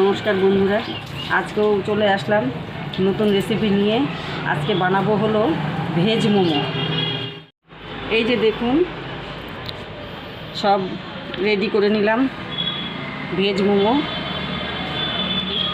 নমস্কার বন্ধুরা, আজকেও চলে আসলাম নতুন রেসিপি নিয়ে। আজকে বানাবো হলো ভেজ মোমো। এই যে দেখুন, সব রেডি করে নিলাম ভেজ মোমো।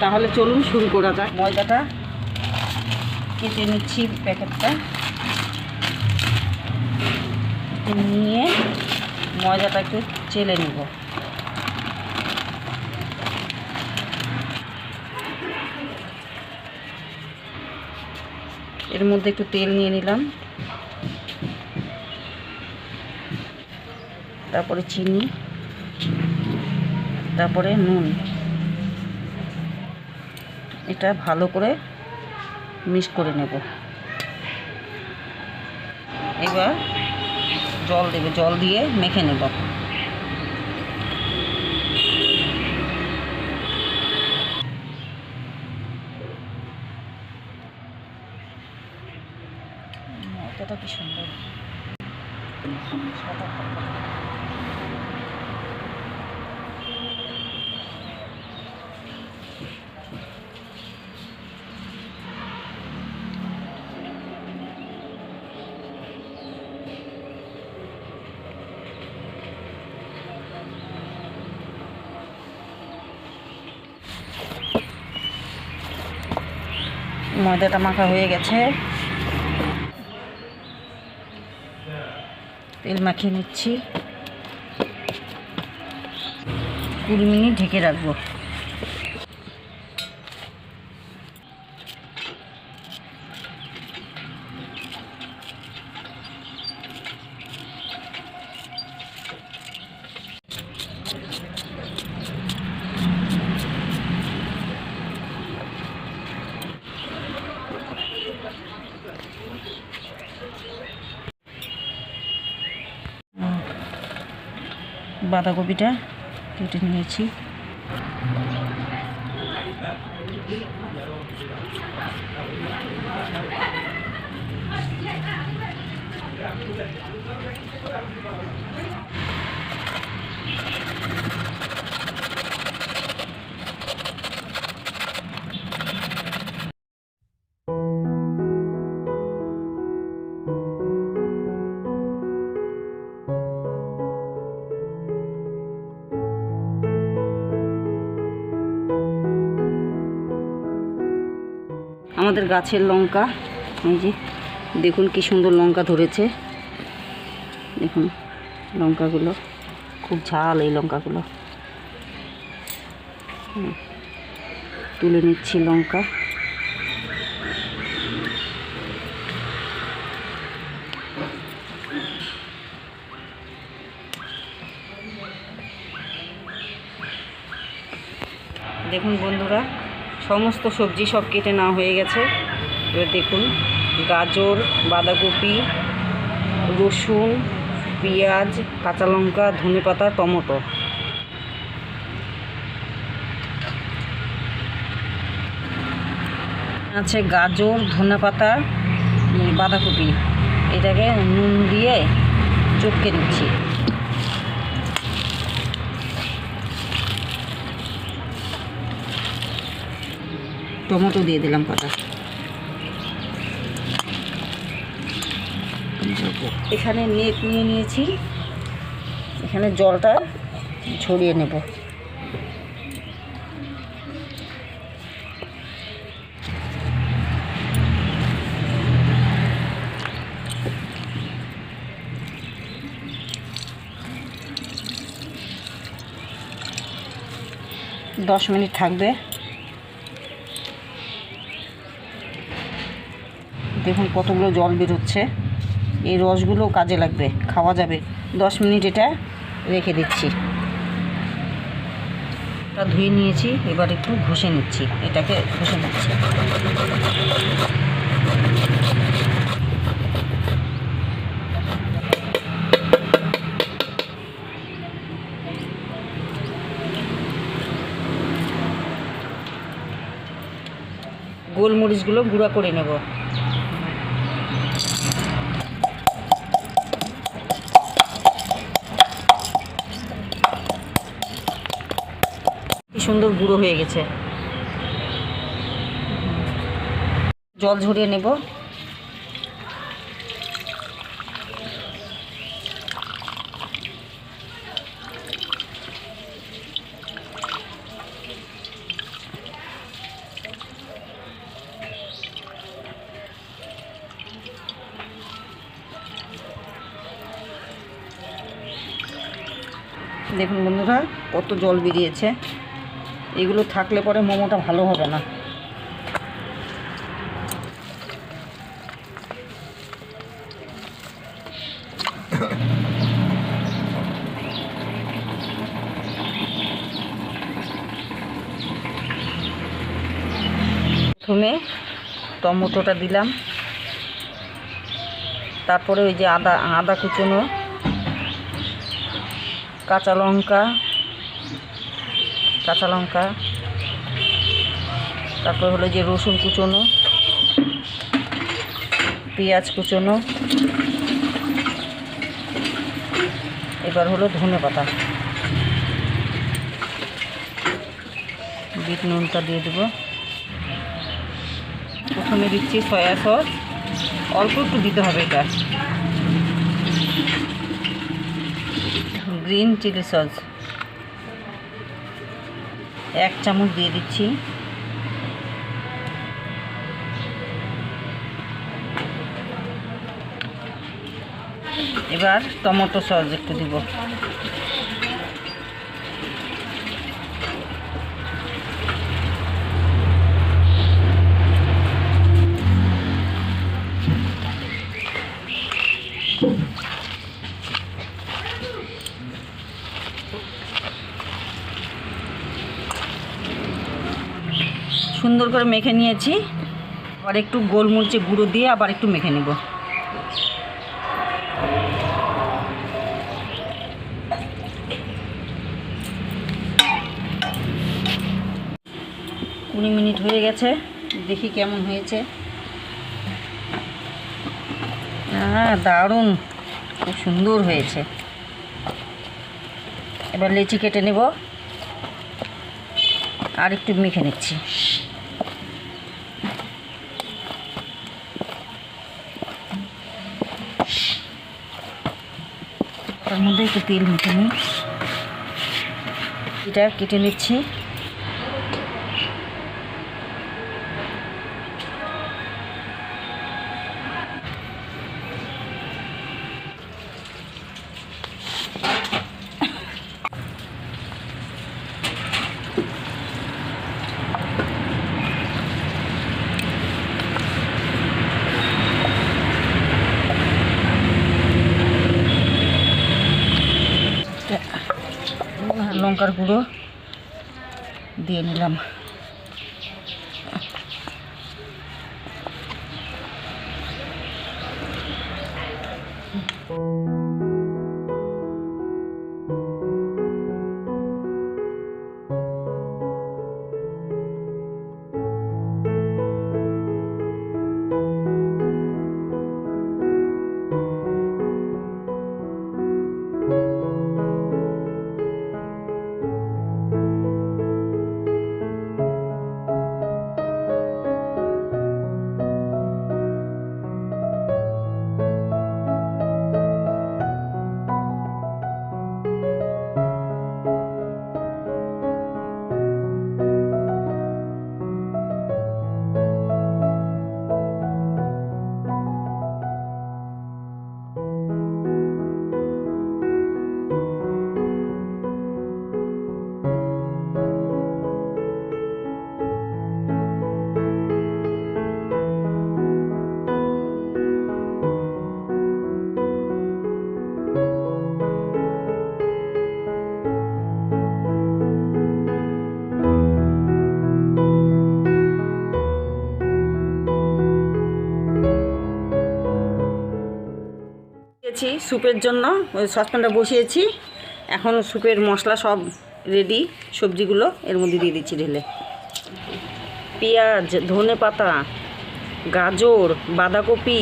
তাহলে চলুন শুরু করা যাক। ময়দাটা কেটে নিচ্ছি, প্যাকেটটা নিয়ে ময়দাটা একটু চেলে নেব। এর মধ্যে একটু তেল নিয়ে নিলাম, তারপরে চিনি, তারপরে নুন। এটা ভালো করে মিক্স করে নেব। এবার জল দেবে, জল দিয়ে মেখে নেব। ময়দাটা কি সুন্দর ময়দাটা মাখা হয়ে গেছে। তেল মাখিয়ে নিচ্ছি। 20 মিনিট ঢেকে রাখবো। বাঁধাকপিটা কেটে নিয়েছি। আমাদের গাছের লঙ্কা, এই যে দেখুন কি সুন্দর লঙ্কা ধরেছে। দেখুন লঙ্কাগুলো খুব ঝাল, এই লঙ্কাগুলো তুলে নিচ্ছি লঙ্কা। দেখুন বন্ধুরা, সমস্ত সবজি সব কেটে নেওয়া হয়ে গেছে। এবার দেখুন গাজর, বাঁধাকপি, রসুন, পেঁয়াজ, কাঁচা লঙ্কা, ধনেপাতা, টমেটো। আছে গাজর, ধনেপাতা, বাঁধাকপি। এটাকে নুন দিয়ে চটকে নিচ্ছি। টমেটো দিয়ে দিলাম কাটা। এখানে নেট নিয়ে নিয়েছি, এখানে জলটা ছড়িয়ে নেব। দশ মিনিট থাকবে। দেখুন কতগুলো জল বেরোচ্ছে। এই রসগুলো কাজে লাগবে, খাওয়া যাবে। 10 মিনিট এটা রেখে দিচ্ছি। ধুয়ে নিয়েছি, এবার একটু ঘষে নিচ্ছি। এটাকে ঘষে নিচ্ছি। গোলমরিচগুলো গুঁড়া করে নেব। সুন্দর গুঁড়ো হয়ে গেছে। জল ঝরিয়ে নেব। দেখুন বন্ধুরা কত জল বেরিয়েছে। এগুলো থাকলে পরে মোমোটা ভালো হবে না। প্রথমে টমেটোটা দিলাম, তারপরে ওই যে আদা কুচনো, কাঁচা লঙ্কা, তারপর হলো যে রসুন কুচনো, পেঁয়াজ কুচনো, এবার হলো ধনেপাতা, বিট নুনটা দিয়ে দেবো। প্রথমে দিচ্ছি সয়া সস, অল্প একটু দিতে হবে। এটা গ্রিন চিলি সস 1 চামচ দিয়ে দিচ্ছি। এবার টমেটো সস একটু দিব। সুন্দর করে মেখে নিয়েছি। আবার একটু গোলমরিচের গুঁড়ো দিয়ে আবার একটু মেখে নেব। কুড়ি মিনিট হয়ে গেছে, দেখি কেমন হয়েছে। দারুণ, খুব সুন্দর হয়েছে। এবার লেচি কেটে নেব, আর একটু মেখে নিচ্ছি। তার মধ্যে একটু তেল মেখে নিই। এটা কেটে নিচ্ছি। লঙ্কার গুঁড়ো দিয়ে নিলাম। স্যুপের জন্য ওই সসপ্যানটা বসিয়েছি। এখন স্যুপের মশলা সব রেডি। সবজিগুলো এর মধ্যে দিয়ে দিচ্ছি ঢেলে। পেঁয়াজ, ধনেপাতা, গাজর, বাঁধাকপি,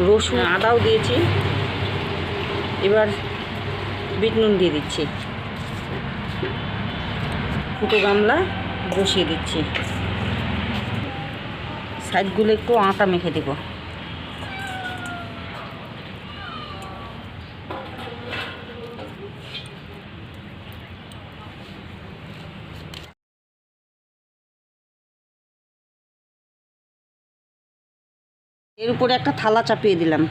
রসুন, আদাও দিয়েছি। এবার বিট নুন দিয়ে দিচ্ছি। ফুটো গামলা বসিয়ে দিচ্ছি। সাইডগুলো একটু আটা মেখে দেব। এর উপরে একটা থালা চাপিয়ে দিলাম।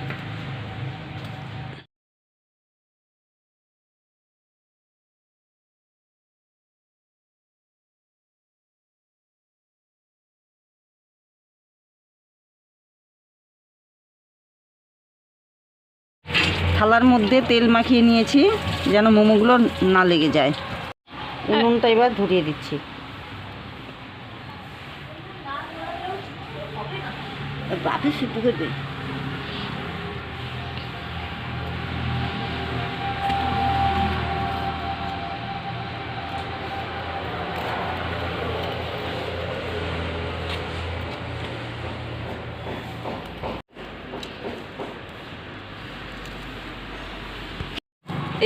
থালার মধ্যে তেল মাখিয়ে নিয়েছি যেন মোমোগুলো না লেগে যায়। উনুনটা এবার ধরিয়ে দিচ্ছি। বাপে সিদ্ধ করবে।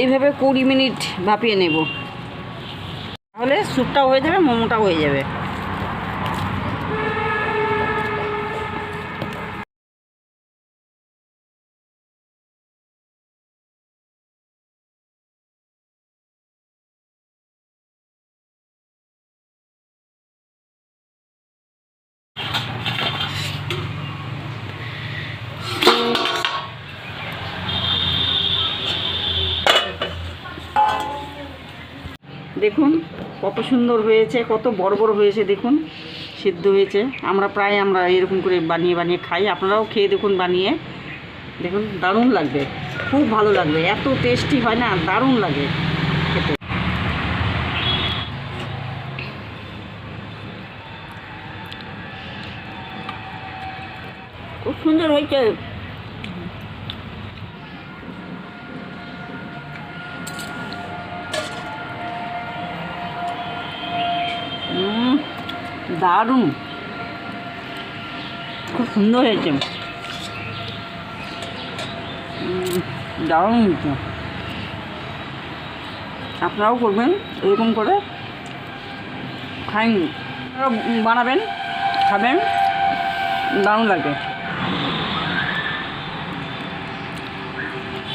এইভাবে 20 মিনিট ভাপিয়ে নেব, তাহলে স্যুপটাও হয়ে যাবে, মোমোটাও হয়ে যাবে। দেখুন কত সুন্দর হয়েছে, কত বড় বড় হয়েছে, দেখুন সিদ্ধ হয়েছে। আমরা এরকম করে বানিয়ে বানিয়ে খাই, আপনারাও খেয়ে দেখুন বানিয়ে দেখুন, দারুণ লাগবে, খুব ভালো লাগবে, এত টেস্টি হয় না, দারুণ লাগে খেতে। খুব সুন্দর হয়েছে। দারুণ, খুব সুন্দর হয়েছে, দারুণ হয়েছে। আপনারাও করবেন এরকম করে, খান, বানাবেন, খাবেন, দারুণ লাগবে।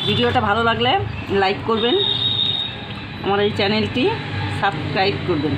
ভিডিওটা ভালো লাগলে লাইক করবেন, আমার এই চ্যানেলটি সাবস্ক্রাইব করবেন।